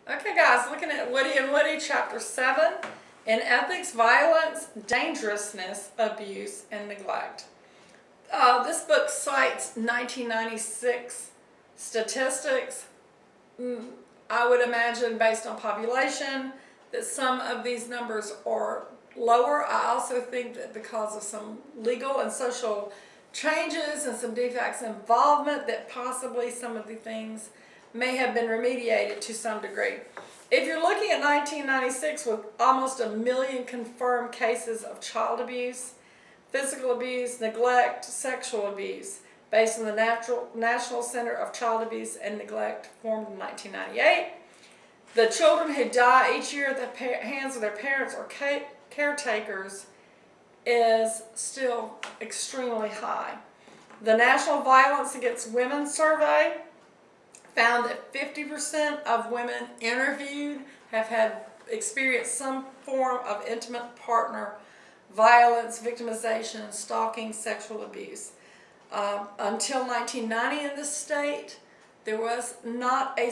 Okay guys, looking at Woody and Woody, Chapter 7, in Ethics, Violence, Dangerousness, Abuse, and Neglect. This book cites 1996 statistics. I would imagine, based on population, that some of these numbers are lower. I also think that because of some legal and social changes and some defects involvement, that possibly some of the things may have been remediated to some degree. If you're looking at 1996 with almost 1 million confirmed cases of child abuse, physical abuse, neglect, sexual abuse, based on the National Center of Child Abuse and Neglect, formed in 1998. The children who die each year at the hands of their parents or caretakers is still extremely high. The National Violence Against Women Survey found that 50% of women interviewed have experienced some form of intimate partner violence, victimization, stalking, sexual abuse. Until 1990 in this state, there was not a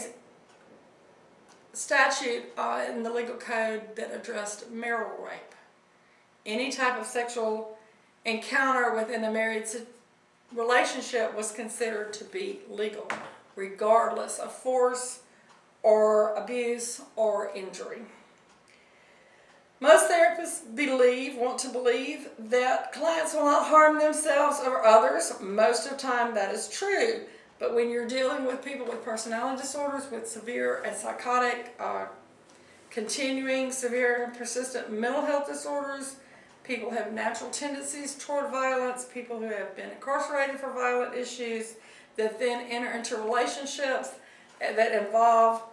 statute in the legal code that addressed marital rape. Any type of sexual encounter within a married relationship was considered to be legal, regardless of force or abuse or injury. Most therapists want to believe that clients will not harm themselves or others. Most of the time that is true. But when you're dealing with people with personality disorders, with severe and psychotic, continuing severe and persistent mental health disorders, people who have natural tendencies toward violence, people who have been incarcerated for violent issues, that then enter into relationships that involve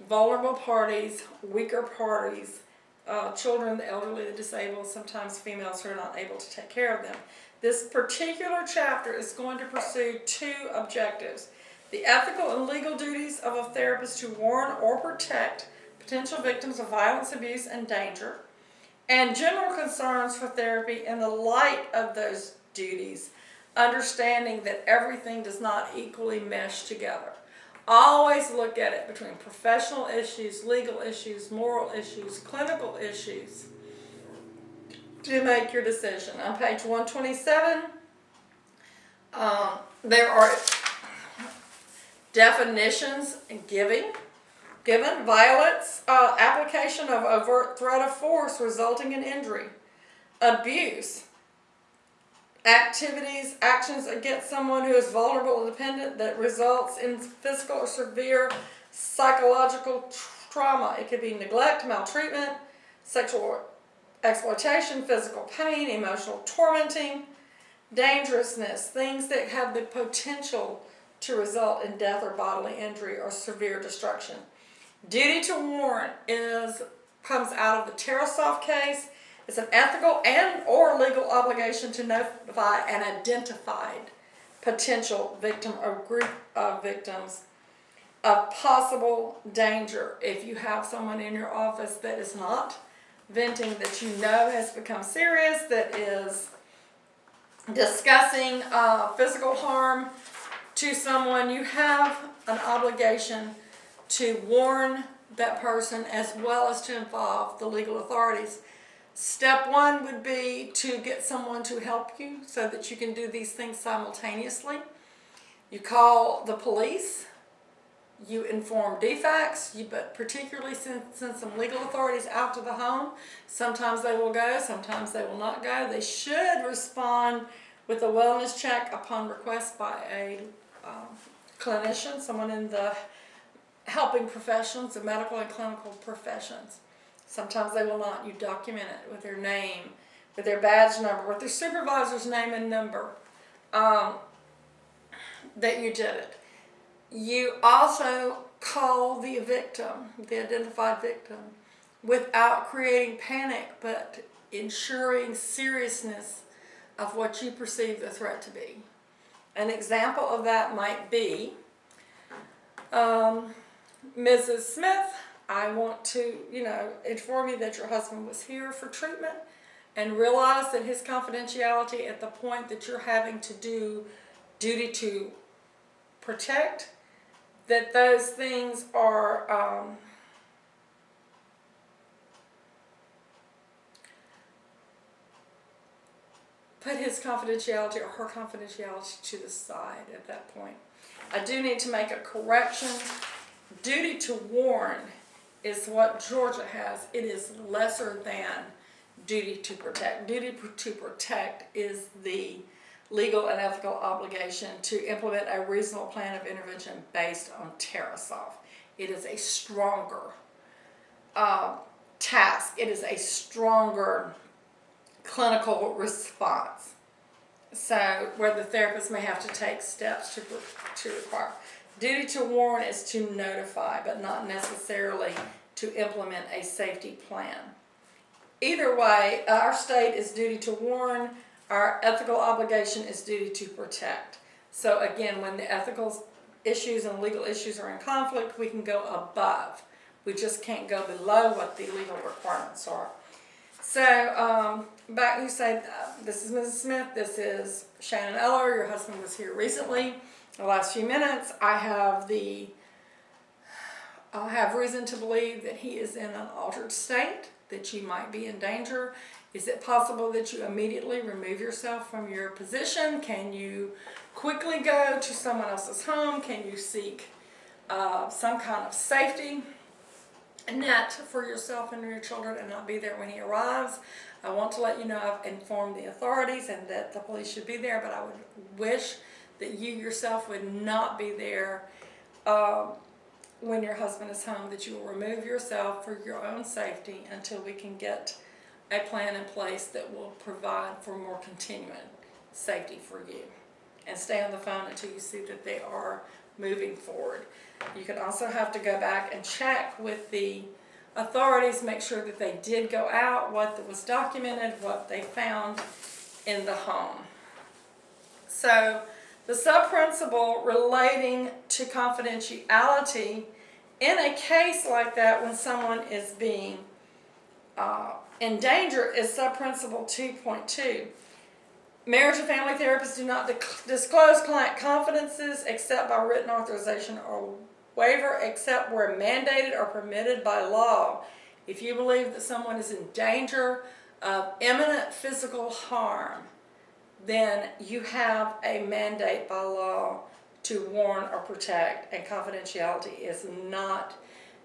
vulnerable parties, weaker parties, children, the elderly, the disabled, sometimes females who are not able to take care of them. This particular chapter is going to pursue two objectives: the ethical and legal duties of a therapist to warn or protect potential victims of violence, abuse, and danger, and general concerns for therapy in the light of those duties, understanding that everything does not equally mesh together. Always look at it between professional issues, legal issues, moral issues, clinical issues to make your decision. On page 127, there are definitions given: violence, application of overt threat of force resulting in injury; abuse, actions against someone who is vulnerable or dependent that results in physical or severe psychological trauma. It could be neglect, maltreatment, sexual exploitation, physical pain, emotional tormenting; dangerousness, things that have the potential to result in death or bodily injury or severe destruction. Duty to warn comes out of the Tarasoff case. It's an ethical and or legal obligation to notify an identified potential victim or group of victims of possible danger. If you have someone in your office that is not venting, that you know has become serious, that is discussing physical harm to someone, you have an obligation to warn that person as well as to involve the legal authorities. Step one would be to get someone to help you so that you can do these things simultaneously. You call the police, you inform defects, but particularly send some legal authorities out to the home. Sometimes they will go, sometimes they will not go. They should respond with a wellness check upon request by a clinician, someone in the helping professions, the medical and clinical professions. Sometimes they will not. You document it with their name, with their badge number, with their supervisor's name and number, that you did it. You also call the victim, the identified victim, without creating panic, but ensuring seriousness of what you perceive the threat to be. An example of that might be, Mrs. Smith, I want to, inform you that your husband was here for treatment, and realize that his confidentiality at the point that you're having to do duty to protect, that those things are his confidentiality or her confidentiality to the side at that point. I do need to make a correction. Duty to warn is what Georgia has. It is lesser than duty to protect. Duty to protect is the legal and ethical obligation to implement a reasonable plan of intervention based on TerraSolve. It is a stronger task. It is a stronger clinical response. So where the therapist may have to take steps to require. Duty to warn is to notify, but not necessarily to implement a safety plan. Either way, our state is duty to warn. Our ethical obligation is duty to protect. So again, when the ethical issues and legal issues are in conflict, we can go above. We just can't go below what the legal requirements are. So back you say, this is Mrs. Smith, this is Shannon Eller, your husband was here recently. The last few minutes, I have reason to believe that he is in an altered state, that you might be in danger. Is it possible that you immediately remove yourself from your position? Can you quickly go to someone else's home? Can you seek some kind of safety net for yourself and your children and not be there when he arrives? I want to let you know I've informed the authorities and that the police should be there, but I would wish that you yourself would not be there when your husband is home, that you will remove yourself for your own safety until we can get a plan in place that will provide for more continuing safety for you. And stay on the phone until you see that they are moving forward. You could also have to go back and check with the authorities, make sure that they did go out, what was documented, what they found in the home. So the sub-principle relating to confidentiality in a case like that when someone is being in danger is sub-principle 2.2. Marriage and family therapists do not disclose client confidences except by written authorization or waiver, except where mandated or permitted by law. If you believe that someone is in danger of imminent physical harm, then you have a mandate by law to warn or protect, and confidentiality is not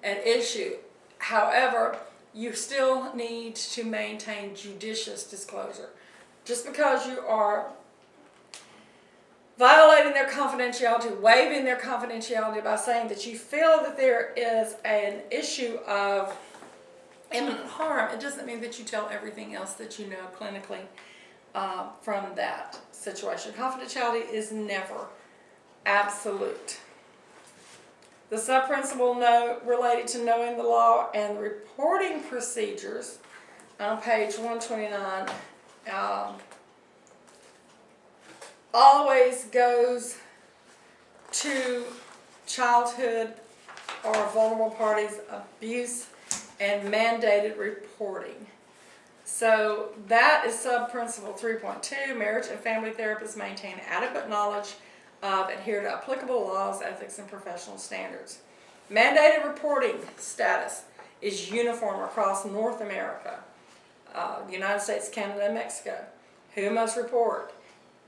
an issue. However, you still need to maintain judicious disclosure. Just because you are violating their confidentiality, waiving their confidentiality by saying that you feel that there is an issue of imminent harm, it doesn't mean that you tell everything else that you know clinically from that situation. Confidentiality is never absolute. The sub-principle related to knowing the law and reporting procedures on page 129 always goes to childhood or vulnerable parties abuse and mandated reporting. So that is sub-principle 3.2. Marriage and family therapists maintain adequate knowledge of, adhere to applicable laws, ethics, and professional standards. Mandated reporting status is uniform across North America, United States, Canada, and Mexico. Who must report?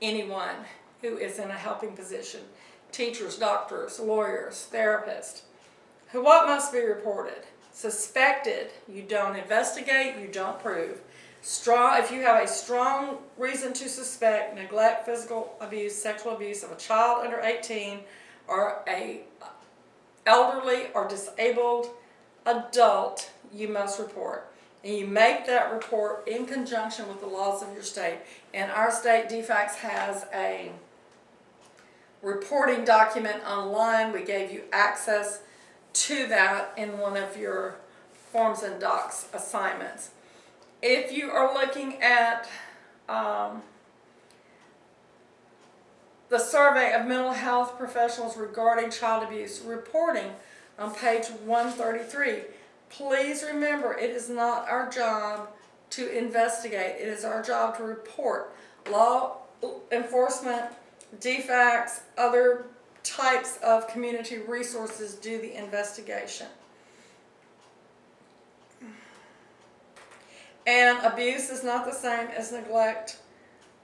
Anyone who is in a helping position. Teachers, doctors, lawyers, therapists. What must be reported? Suspected. You don't investigate, you don't prove. If you have a strong reason to suspect neglect, physical abuse, sexual abuse of a child under 18 or a elderly or disabled adult, you must report. And you make that report in conjunction with the laws of your state. And our state, DFACS, has a reporting document online. We gave you access to that in one of your Forms and Docs assignments. If you are looking at the survey of mental health professionals regarding child abuse reporting on page 133, please remember it is not our job to investigate. It is our job to report. Law enforcement, DFACS, other types of community resources do the investigation. And abuse is not the same as neglect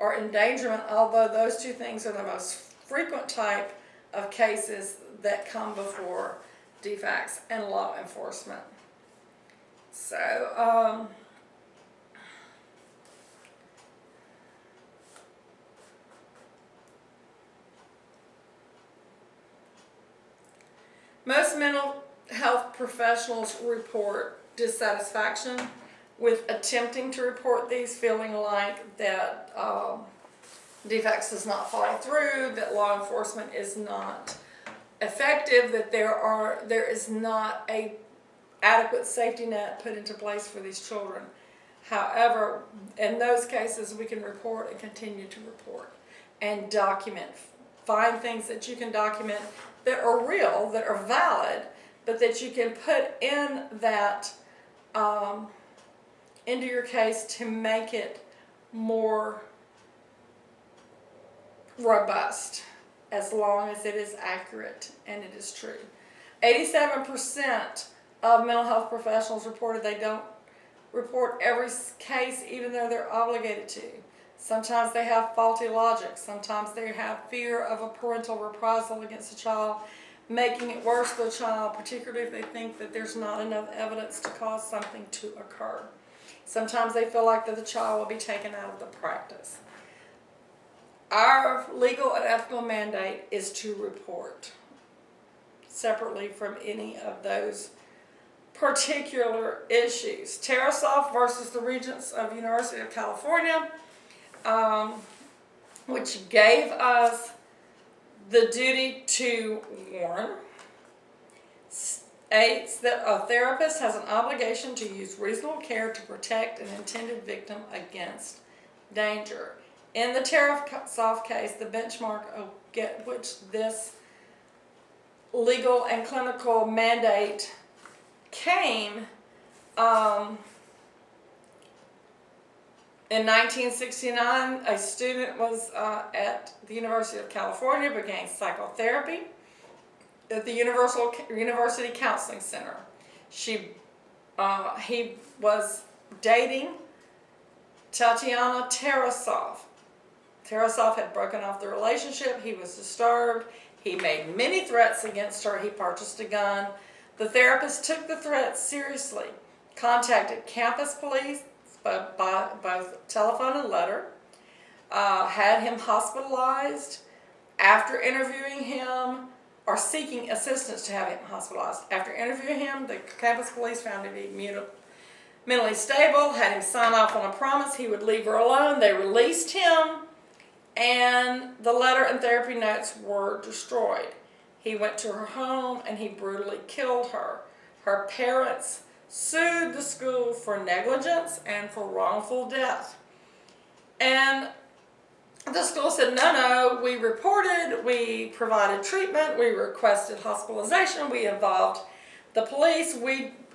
or endangerment, although those two things are the most frequent type of cases that come before DFACS and law enforcement. So, most mental health professionals report dissatisfaction with attempting to report these, feeling like that DFACS does not follow through, that law enforcement is not effective, that there is not a adequate safety net put into place for these children. However, in those cases, we can report and continue to report and document. Find things that you can document that are real, that are valid, but that you can put in that into your case to make it more robust, as long as it is accurate and it is true. 87% of mental health professionals reported they don't report every case even though they're obligated to. Sometimes they have faulty logic. Sometimes they have fear of a parental reprisal against a child, making it worse for the child, particularly if they think that there's not enough evidence to cause something to occur. Sometimes they feel like that the child will be taken out of the practice. Our legal and ethical mandate is to report separately from any of those particular issues. Tarasoff versus the Regents of the University of California, which gave us the duty to warn, states that a therapist has an obligation to use reasonable care to protect an intended victim against danger. In the Tarasoff case, the benchmark of which this legal and clinical mandate came in 1969, a student was at the University of California, began psychotherapy at the University Counseling Center. He was dating Tatiana Tarasoff. Tarasoff had broken off the relationship. He was disturbed. He made many threats against her. He purchased a gun. The therapist took the threats seriously, contacted campus police by telephone and letter, had him hospitalized. After interviewing him, or seeking assistance to have him hospitalized. After interviewing him, the campus police found him to be mentally stable, had him sign off on a promise he would leave her alone. They released him, and the letter and therapy notes were destroyed. He went to her home and he brutally killed her. Her parents sued the school for negligence and for wrongful death. And the school said, no, we reported, we provided treatment, we requested hospitalization, we involved the police,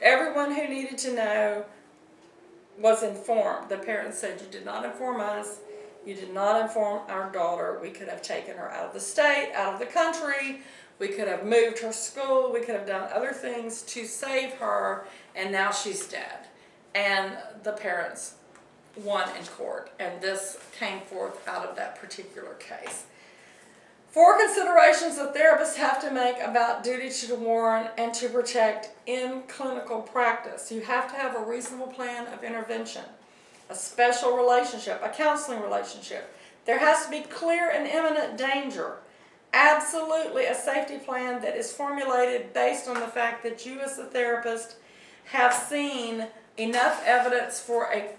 everyone who needed to know was informed. The parents said, you did not inform us, you did not inform our daughter. We could have taken her out of the state, out of the country, we could have moved her school, we could have done other things to save her, and now she's dead. And the parents won in court, and this came forth out of that particular case. 4 considerations that therapists have to make about duty to warn and to protect in clinical practice. You have to have a reasonable plan of intervention, a special relationship, a counseling relationship. There has to be clear and imminent danger. Absolutely a safety plan that is formulated based on the fact that you as a therapist have seen enough evidence for a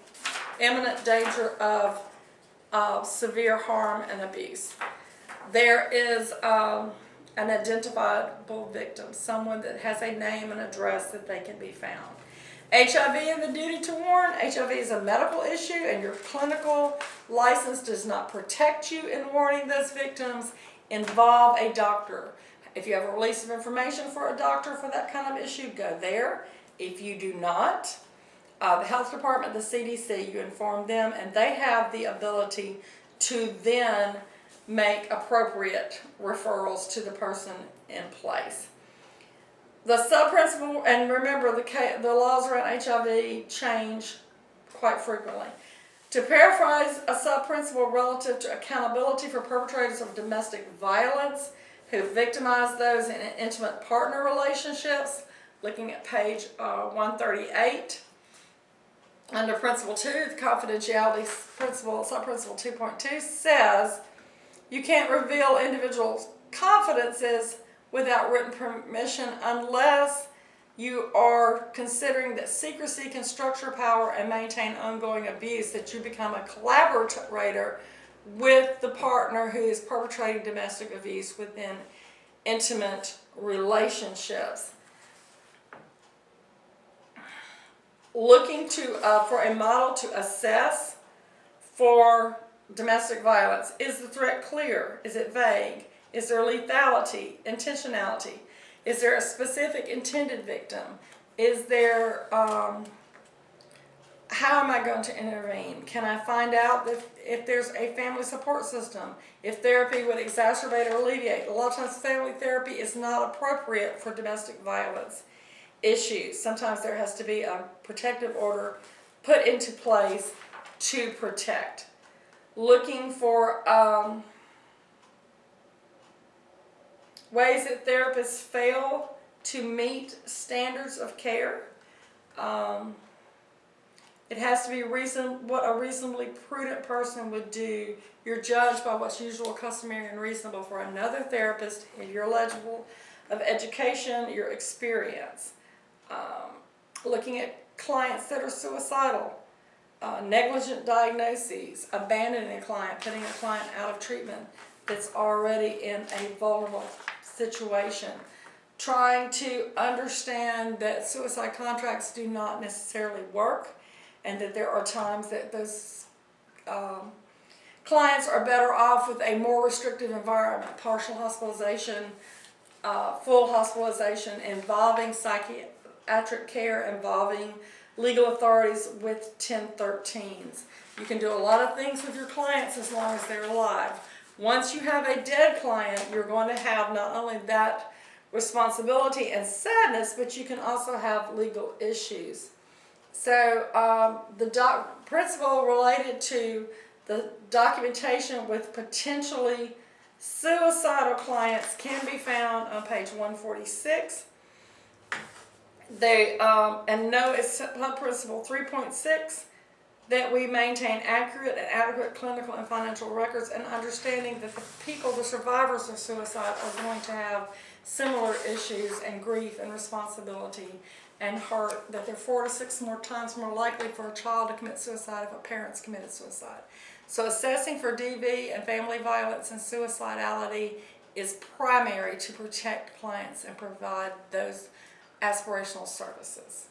imminent danger of severe harm and abuse. There is an identifiable victim, someone that has a name and address that they can be found. HIV and the duty to warn. HIV is a medical issue, and your clinical license does not protect you in warning those victims. Involve a doctor. If you have a release of information for a doctor for that kind of issue, go there. If you do not, the health department, the CDC, you inform them, and they have the ability to then make appropriate referrals to the person in place. The sub-principle, and remember the laws around HIV change quite frequently. To paraphrase a sub-principle relative to accountability for perpetrators of domestic violence who victimize those in intimate partner relationships, looking at page 138. Under Principle 2, the confidentiality principle, sub-principle 2.2 says you can't reveal individuals' confidences without written permission unless you are considering that secrecy can structure power and maintain ongoing abuse, that you become a collaborator with the partner who is perpetrating domestic abuse within intimate relationships. Looking for a model to assess for domestic violence. Is the threat clear? Is it vague? Is there lethality, intentionality? Is there a specific intended victim? Is there, how am I going to intervene? Can I find out if there's a family support system? If therapy would exacerbate or alleviate? A lot of times family therapy is not appropriate for domestic violence issues. Sometimes there has to be a protective order put into place to protect. Looking for ways that therapists fail to meet standards of care. It has to be what a reasonably prudent person would do. You're judged by what's usual, customary, and reasonable for another therapist in your level of education, your experience. Looking at clients that are suicidal, negligent diagnoses, abandoning a client, putting a client out of treatment that's already in a vulnerable situation. Trying to understand that suicide contracts do not necessarily work, and that there are times that those clients are better off with a more restrictive environment, partial hospitalization, full hospitalization, involving psychiatric care, involving legal authorities with 1013s. You can do a lot of things with your clients as long as they're alive. Once you have a dead client, you're going to have not only that responsibility and sadness, but you can also have legal issues. So the principle related to the documentation with potentially suicidal clients can be found on page 146. And know it's principle 3.6 that we maintain accurate and adequate clinical and financial records, and understanding that the people, the survivors of suicide, are going to have similar issues and grief and responsibility and hurt, that they're 4 to 6 more times more likely for a child to commit suicide if a parent's committed suicide. So assessing for DV and family violence and suicidality is primary to protect clients and provide those aspirational services.